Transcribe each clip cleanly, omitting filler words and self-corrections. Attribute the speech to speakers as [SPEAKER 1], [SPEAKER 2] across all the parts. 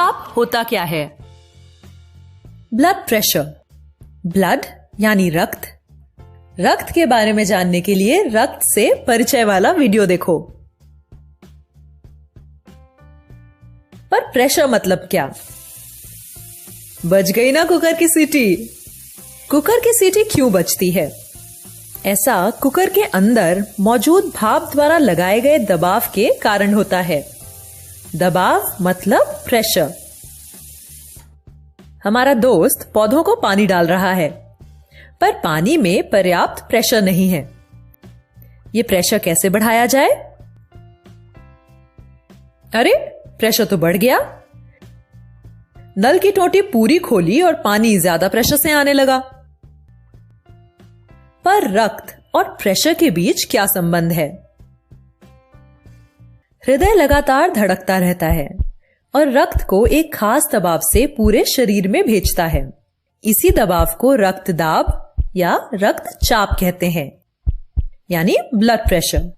[SPEAKER 1] रक्तचाप होता क्या है?
[SPEAKER 2] Blood pressure. ब्लड यानी रक्त। रक्त के बारे में जानने के लिए रक्त से परिचय वाला वीडियो देखो। पर प्रेशर मतलब क्या? बज गई ना कुकर की सीटी। कुकर की सीटी क्यों बजती है? ऐसा कुकर के अंदर मौजूद भाप द्वारा लगाए गए दबाव के कारण होता है। दबाव मतलब प्रेशर। हमारा दोस्त पौधों को पानी डाल रहा है, पर पानी में पर्याप्त प्रेशर नहीं है। यह प्रेशर कैसे बढ़ाया जाए? अरे, प्रेशर तो बढ़ गया। नल की टोटी पूरी खोली और पानी ज्यादा प्रेशर से आने लगा। पर रक्त और प्रेशर के बीच क्या संबंध है? हृदय लगातार धड़कता रहता है और रक्त को एक खास दबाव से पूरे शरीर में भेजता है। इसी दबाव को रक्तदाब या रक्तचाप कहते हैं, यानी ब्लड प्रेशर।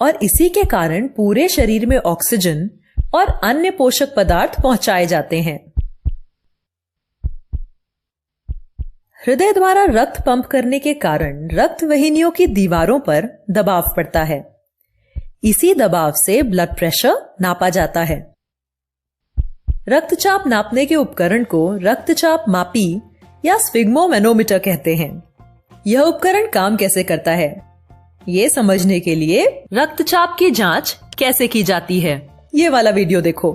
[SPEAKER 2] और इसी के कारण पूरे शरीर में ऑक्सीजन और अन्य पोषक पदार्थ पहुंचाए जाते हैं। हृदय द्वारा रक्त पंप करने के कारण रक्त वाहिनियों की दीवारों पर दबाव पड़ता है। इसी दबाव से ब्लड प्रेशर नापा जाता है। रक्तचाप नापने के उपकरण को रक्तचाप मापी या स्फिग्मोमैनोमीटर कहते हैं। यह उपकरण काम कैसे करता है, ये समझने के लिए रक्तचाप की जांच कैसे की जाती है, ये वाला वीडियो देखो।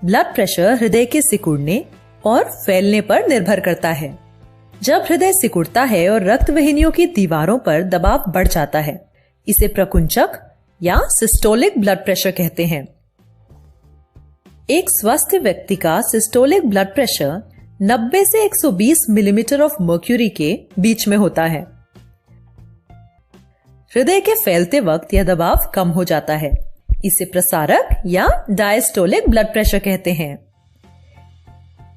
[SPEAKER 2] ब्लड प्रेशर हृदय के सिकुड़ने और फैलने पर निर्भर करता है। जब हृदय सिकुड़ता है और रक्त वाहिनियों की दीवारों पर दबाव बढ़ जाता है, इसे प्रकुंचक या सिस्टोलिक ब्लड प्रेशर कहते हैं। एक स्वस्थ व्यक्ति का सिस्टोलिक ब्लड प्रेशर 90 से 120 मिलीमीटर ऑफ मर्क्यूरी के बीच में होता है। हृदय के फैलते वक्त यह दबाव कम हो जाता है। इसे प्रसारक या डायस्टोलिक ब्लड प्रेशर कहते हैं।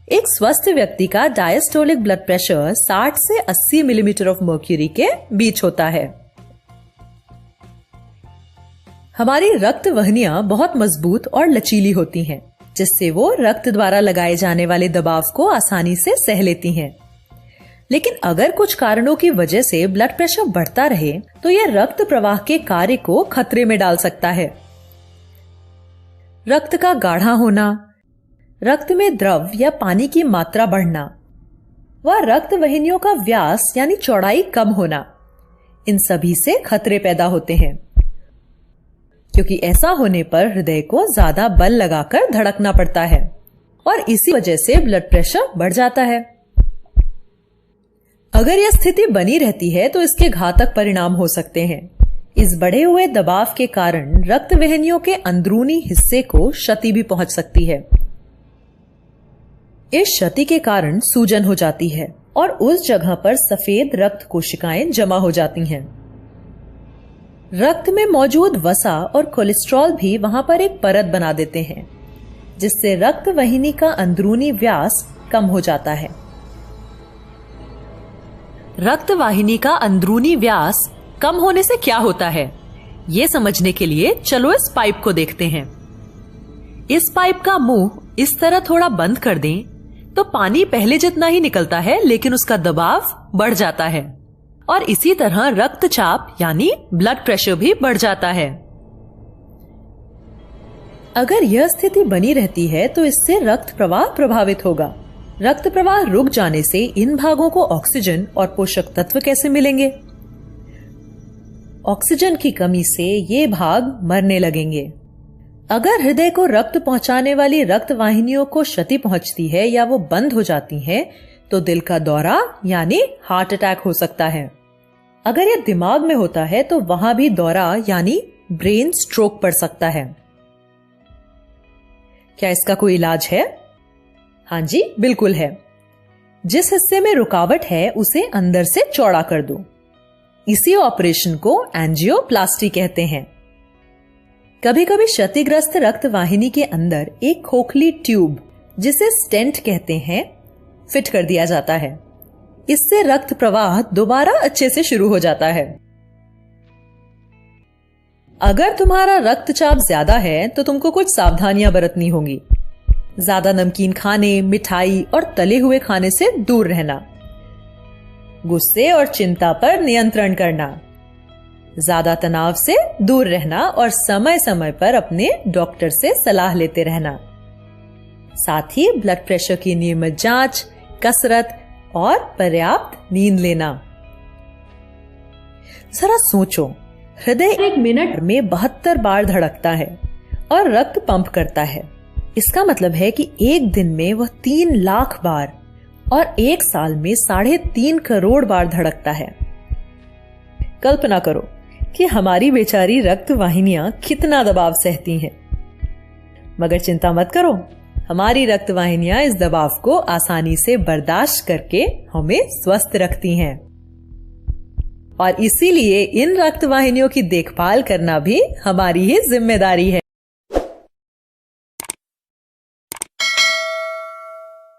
[SPEAKER 2] एक स्वस्थ व्यक्ति का डायस्टोलिक ब्लड प्रेशर 60 से 80 मिलीमीटर ऑफ मर्क्यूरी के बीच होता है। हमारी रक्त वाहिनियां बहुत मजबूत और लचीली होती हैं, जिससे वो रक्त द्वारा लगाए जाने वाले दबाव को आसानी से सह लेती हैं। लेकिन अगर कुछ कारणों की वजह से ब्लड प्रेशर बढ़ता रहे तो यह रक्त प्रवाह के कार्य को खतरे में डाल सकता है। रक्त का गाढ़ा होना, रक्त में द्रव या पानी की मात्रा बढ़ना व रक्त वाहिनियों का व्यास यानी चौड़ाई कम होना, इन सभी से खतरे पैदा होते हैं, क्योंकि ऐसा होने पर हृदय को ज्यादा बल लगाकर धड़कना पड़ता है और इसी वजह से ब्लड प्रेशर बढ़ जाता है। अगर यह स्थिति बनी रहती है तो इसके घातक परिणाम हो सकते हैं। इस बढ़े हुए दबाव के कारण रक्त वाहिनियों के अंदरूनी हिस्से को क्षति भी पहुंच सकती है। इस क्षति के कारण सूजन हो जाती है और उस जगह पर सफेद रक्त कोशिकाएं जमा हो जाती हैं। रक्त में मौजूद वसा और कोलेस्ट्रॉल भी वहां पर एक परत बना देते हैं, जिससे रक्त वाहिनी का अंदरूनी व्यास कम हो जाता है। रक्त वाहिनी का अंदरूनी व्यास कम होने से क्या होता है, ये समझने के लिए चलो इस पाइप को देखते हैं। इस पाइप का मुंह इस तरह थोड़ा बंद कर दें तो पानी पहले जितना ही निकलता है, लेकिन उसका दबाव बढ़ जाता है और इसी तरह रक्तचाप यानी ब्लड प्रेशर भी बढ़ जाता है। अगर यह स्थिति बनी रहती है तो इससे रक्त प्रवाह प्रभावित होगा। रक्त प्रवाह रुक जाने से इन भागों को ऑक्सीजन और पोषक तत्व कैसे मिलेंगे? ऑक्सीजन की कमी से ये भाग मरने लगेंगे। अगर हृदय को रक्त पहुंचाने वाली रक्त वाहिनियों को क्षति पहुंचती है या वो बंद हो जाती हैं, तो दिल का दौरा यानी हार्ट अटैक हो सकता है। अगर यह दिमाग में होता है तो वहां भी दौरा यानी ब्रेन स्ट्रोक पड़ सकता है। क्या इसका कोई इलाज है? हाँ जी, बिल्कुल है। जिस हिस्से में रुकावट है उसे अंदर से चौड़ा कर दो। इसी ऑपरेशन को एंजियोप्लास्टी कहते हैं। कभी कभी क्षतिग्रस्त रक्त वाहिनी के अंदर एक खोखली ट्यूब, जिसे स्टेंट कहते हैं, फिट कर दिया जाता है। इससे रक्त प्रवाह दोबारा अच्छे से शुरू हो जाता है। अगर तुम्हारा रक्तचाप ज्यादा है तो तुमको कुछ सावधानियां बरतनी होंगी। ज्यादा नमकीन खाने, मिठाई और तले हुए खाने से दूर रहना। गुस्से और चिंता पर नियंत्रण करना। ज्यादा तनाव से दूर रहना और समय समय पर अपने डॉक्टर से सलाह लेते रहना। साथ ही ब्लड प्रेशर की नियमित जांच, कसरत और पर्याप्त नींद लेना। जरा सोचो, हृदय 1 मिनट में 72 बार धड़कता है और रक्त पंप करता है। इसका मतलब है कि एक दिन में वह 3 लाख बार और एक साल में 3.5 करोड़ बार धड़कता है। कल्पना करो कि हमारी बेचारी रक्त वाहिनियां कितना दबाव सहती हैं। मगर चिंता मत करो, हमारी रक्त वाहिनियां इस दबाव को आसानी से बर्दाश्त करके हमें स्वस्थ रखती हैं। और इसीलिए इन रक्त वाहिनियों की देखभाल करना भी हमारी ही जिम्मेदारी है।